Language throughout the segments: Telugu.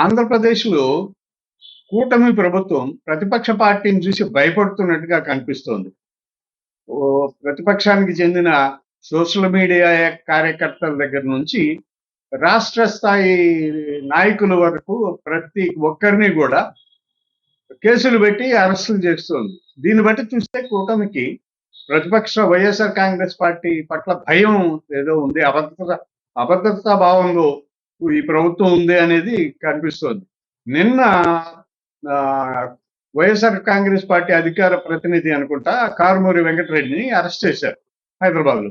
ఆంధ్రప్రదేశ్‌లో కూటమి ప్రభుత్వం ప్రతిపక్ష పార్టీని చూసి భయపడుతున్నట్టుగా కనిపిస్తోంది. ప్రతిపక్షానికి చెందిన సోషల్ మీడియా కార్యకర్తల దగ్గర నుంచి రాష్ట్ర స్థాయి నాయకుల వరకు ప్రతి ఒక్కరిని కూడా కేసులు పెట్టి అరెస్టులు చేస్తోంది. దీన్ని బట్టి చూస్తే కూటమికి ప్రతిపక్ష వైఎస్ఆర్ కాంగ్రెస్ పార్టీ పట్ల భయం ఏదో ఉంది. అభద్రతా భావంలో ఈ ప్రభుత్వం ఉంది అనేది కనిపిస్తోంది. నిన్న ఆ, వైఎస్ఆర్ కాంగ్రెస్ పార్టీ అధికార ప్రతినిధి అనుకుంటా కారుమూరి వెంకటరెడ్డిని అరెస్ట్ చేశారు హైదరాబాద్ లో.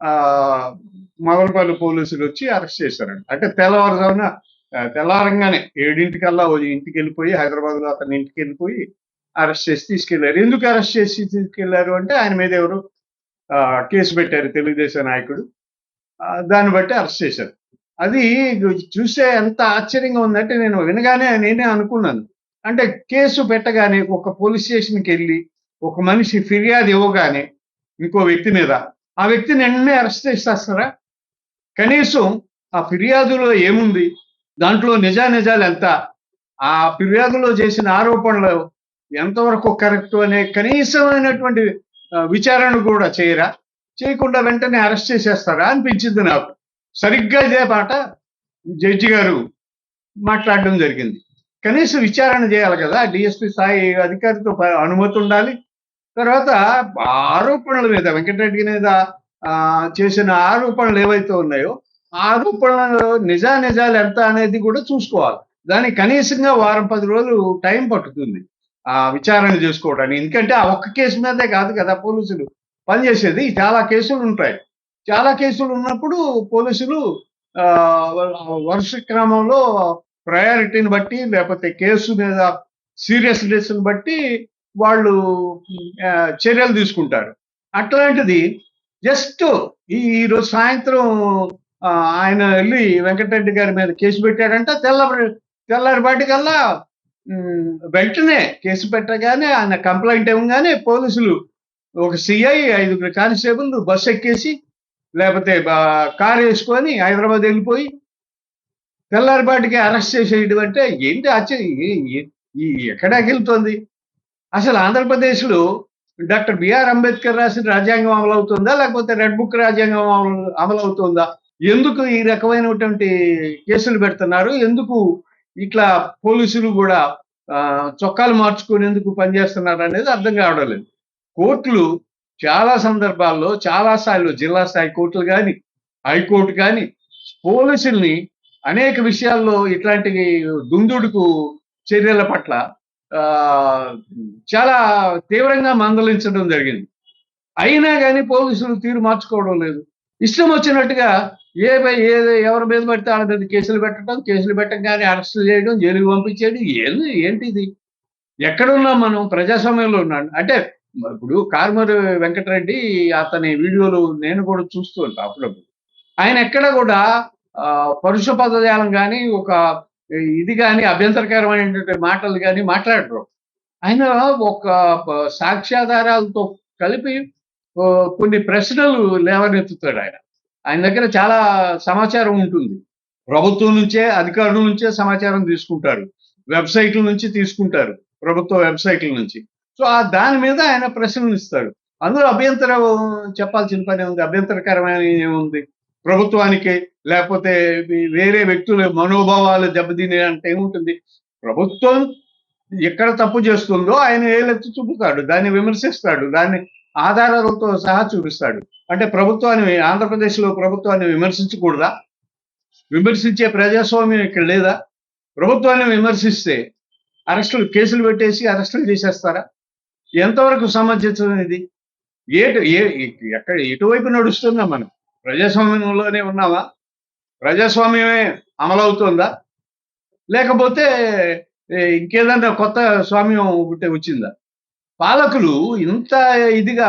ఆ మదనపల్లి పోలీసులు వచ్చి అరెస్ట్ చేశారండి. అంటే తెల్లవారుజామున తెల్లవారంగానే 7:00కల్లా ఇంటికి వెళ్ళిపోయి, హైదరాబాద్ లో అతని ఇంటికి వెళ్ళిపోయి అరెస్ట్ చేసి తీసుకెళ్లారు. ఎందుకు అరెస్ట్ చేసి తీసుకెళ్లారు అంటే ఆయన మీద ఎవరు కేసు పెట్టారు తెలుగుదేశం నాయకుడు. దాన్ని బట్టి అరెస్ట్ చేశారు. అది చూస్తే ఎంత ఆశ్చర్యంగా ఉందంటే నేను వినగానే నేనే అనుకున్నాను. అంటే కేసు పెట్టగానే ఒక పోలీస్ స్టేషన్కి వెళ్ళి ఒక మనిషి ఫిర్యాదు ఇవ్వగానే ఇంకో వ్యక్తి మీద ఆ వ్యక్తిని వెంటనే అరెస్ట్ చేసేస్తారా? కనీసం ఆ ఫిర్యాదులో ఏముంది, దాంట్లో నిజానిజాలు ఎంత, ఆ ఫిర్యాదులో చేసిన ఆరోపణలు ఎంతవరకు కరెక్ట్ అనే కనీసమైనటువంటి విచారణ కూడా చేయరా? చేయకుండా వెంటనే అరెస్ట్ చేసేస్తారా అనిపించింది నాకు. సరిగ్గా ఇదే మాట జడ్జి గారు మాట్లాడడం జరిగింది. కనీసం విచారణ చేయాలి కదా, డిఎస్పీ స్థాయి అధికారితో అనుమతి ఉండాలి. తర్వాత ఆరోపణల మీద వెంకటరెడ్డి మీద చేసిన ఆరోపణలు ఏవైతే ఉన్నాయో ఆ ఆరోపణలు నిజాలు ఎంత అనేది కూడా చూసుకోవాలి. దానికి కనీసంగా 10 రోజులు టైం పట్టుతుంది ఆ విచారణ చేసుకోవడానికి. ఎందుకంటే ఆ ఒక్క కేసు మీదే కాదు కదా పోలీసులు పనిచేసేది, చాలా కేసులు ఉంటాయి. చాలా కేసులు ఉన్నప్పుడు పోలీసులు వరుస క్రమంలో ప్రయారిటీని బట్టి లేకపోతే కేసు మీద సీరియస్నెస్ బట్టి వాళ్ళు చర్యలు తీసుకుంటారు. అట్లాంటిది జస్ట్ ఈరోజు సాయంత్రం ఆయన వెళ్ళి వెంకటరెడ్డి గారి మీద కేసు పెట్టాడంటే తెల్లారిపాటికల్లా వెంటనే కేసు పెట్టగానే ఆయన కంప్లైంట్ ఇవ్వగానే పోలీసులు ఒక సిఐ 5 కానిస్టేబుల్ బస్సు ఎక్కేసి లేకపోతే కారు వేసుకొని హైదరాబాద్ వెళ్ళిపోయి తెల్లారిపాటికి అరెస్ట్ చేసేయడం అంటే ఏంటి ఆశ్చర్యం, ఎక్కడికి వెళ్తుంది? అసలు ఆంధ్రప్రదేశ్లో డాక్టర్ బిఆర్ అంబేద్కర్ రాసిన రాజ్యాంగం అమలవుతుందా, లేకపోతే రెడ్ బుక్ రాజ్యాంగం అమలవుతుందా? ఎందుకు ఈ రకమైనటువంటి కేసులు పెడుతున్నారు? ఎందుకు ఇట్లా పోలీసులు కూడా చొక్కాలు మార్చుకొని ఎందుకు పనిచేస్తున్నారు అనేది అర్థం కావడం లేదు. కోర్టులు చాలా సందర్భాల్లో చాలా స్థాయిలో జిల్లా స్థాయి కోర్టులు కానీ హైకోర్టు కానీ పోలీసుల్ని అనేక విషయాల్లో ఇట్లాంటి దుందుడుకు చర్యల పట్ల చాలా తీవ్రంగా మందలించడం జరిగింది. అయినా కానీ పోలీసులు తీరు మార్చుకోవడం లేదు. ఇష్టం వచ్చినట్టుగా ఎవరి మీద పడితే వాళ్ళ మీద కేసులు పెట్టడం, కేసులు పెట్టగానే అరెస్టులు చేయడం, జైలుకి పంపించేయడం. ఏంటిది? ఎక్కడున్నాం మనం? ప్రజాస్వామ్యంలో ఉన్నాడు. అంటే ఇప్పుడు కారుమూరి వెంకటరెడ్డి అతని వీడియోలు నేను కూడా చూస్తూ ఉంటాను అప్పుడప్పుడు. ఆయన ఎక్కడ కూడా పరుష పదజాలం కానీ ఒక ఇది కానీ అభ్యంతరకరమైనటువంటి మాటలు కానీ మాట్లాడరు. ఆయన ఒక సాక్ష్యాధారాలతో కలిపి కొన్ని ప్రశ్నలు లేవనెత్తుతాడు. ఆయన దగ్గర చాలా సమాచారం ఉంటుంది. ప్రభుత్వం నుంచే, అధికారుల నుంచే సమాచారం తీసుకుంటారు, వెబ్సైట్ల నుంచి తీసుకుంటారు, ప్రభుత్వ వెబ్సైట్ల నుంచి. సో దాని మీద ఆయన ప్రశ్నలు ఇస్తాడు. అందులో అభ్యంతరం చెప్పాల్సిన పని ఉంది? అభ్యంతరకరమైన ఏముంది? ప్రభుత్వానికి లేకపోతే వేరే వ్యక్తుల మనోభావాలు దెబ్బతినే అంటే ఏముంటుంది? ప్రభుత్వం ఎక్కడ తప్పు చేస్తుందో ఆయన ఏలెత్తి చూపుతాడు, దాన్ని విమర్శిస్తాడు, దాన్ని ఆధారాలతో సహా చూపిస్తాడు. అంటే ప్రభుత్వాన్ని, ఆంధ్రప్రదేశ్లో ప్రభుత్వాన్ని విమర్శించకూడదా? విమర్శించే ప్రజాస్వామ్యం ఇక్కడ లేదా? ప్రభుత్వాన్ని విమర్శిస్తే అరెస్టులు, కేసులు పెట్టేసి అరెస్టులు చేసేస్తారా? ఎంతవరకు సమంజసం ఇది? ఎటువైపు నడుస్తుందా? మనం ప్రజాస్వామ్యంలోనే ఉన్నావా? ప్రజాస్వామ్యమే అమలవుతుందా? లేకపోతే ఇంకేదన్నా కొత్త స్వామ్యం ఒకటి వచ్చిందా? పాలకులు ఇంత ఇదిగా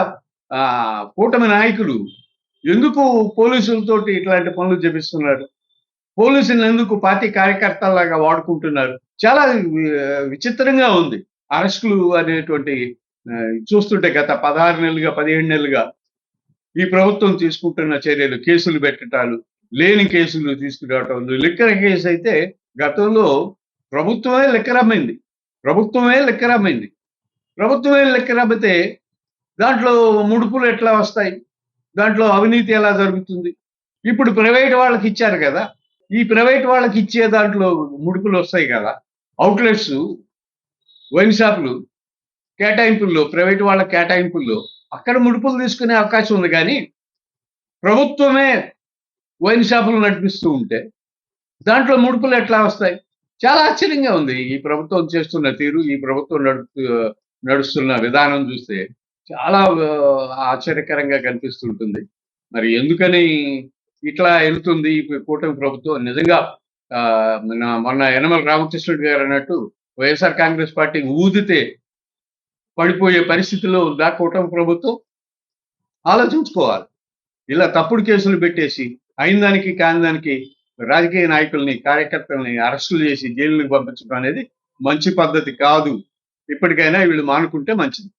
కూటమి నాయకులు ఎందుకు పోలీసులతోటి ఇట్లాంటి పనులు చేపిస్తున్నారు? పోలీసులను ఎందుకు పార్టీ కార్యకర్తలాగా వాడుకుంటున్నారు? చాలా విచిత్రంగా ఉంది. అరెస్టులు అనేటువంటి చూస్తుంటే గత 16 నెలలుగా 17 నెలలుగా ఈ ప్రభుత్వం తీసుకుంటున్న చర్యలు, కేసులు పెట్టడాలు, లేని కేసులు తీసుకురావటం. లిక్కర్ కేసు అయితే గతంలో ప్రభుత్వమే లెక్కరమ్మింది. ప్రభుత్వమే లెక్కరమ్మింది. ప్రభుత్వమే లెక్కరమ్మితే దాంట్లో ముడుపులు ఎట్లా వస్తాయి? దాంట్లో అవినీతి ఎలా జరుగుతుంది? ఇప్పుడు ప్రైవేట్ వాళ్ళకి ఇచ్చారు కదా! ఈ ప్రైవేట్ వాళ్ళకి ఇచ్చే దాంట్లో ముడుపులు వస్తాయి కదా! అవుట్‌లెట్స్, వైన్ షాపులు కేటాయింపుల్లో, ప్రైవేట్ వాళ్ళ కేటాయింపుల్లో అక్కడ ముడుపులు తీసుకునే అవకాశం ఉంది గానీ, ప్రభుత్వమే వైన్ షాపులు నడిపిస్తూ ఉంటే దాంట్లో ముడుపులు ఎట్లా వస్తాయి? చాలా ఆశ్చర్యంగా ఉంది. ఈ ప్రభుత్వం చేస్తున్న తీరు, ఈ ప్రభుత్వం నడుస్తున్న విధానం చూస్తే చాలా ఆశ్చర్యకరంగా కనిపిస్తుంటుంది. మరి ఎందుకని ఇట్లా ఎళ్తుంది ఈ కూటమి ప్రభుత్వం? నిజంగా మొన్న యనమల రామకృష్ణుడు గారు అన్నట్టు వైఎస్ఆర్ కాంగ్రెస్ పార్టీ ఊదితే పడిపోయే పరిస్థితిలో ఉందా కూటమి ప్రభుత్వం? ఆలోచించుకోవాలి. ఇలా తప్పుడు కేసులు పెట్టేసి అయిన దానికి కాని దానికి రాజకీయ నాయకుల్ని, కార్యకర్తల్ని అరెస్టులు చేసి జైలుకి పంపించడం అనేది మంచి పద్ధతి కాదు. ఇప్పటికైనా వీళ్ళు మానుకుంటే మంచిది.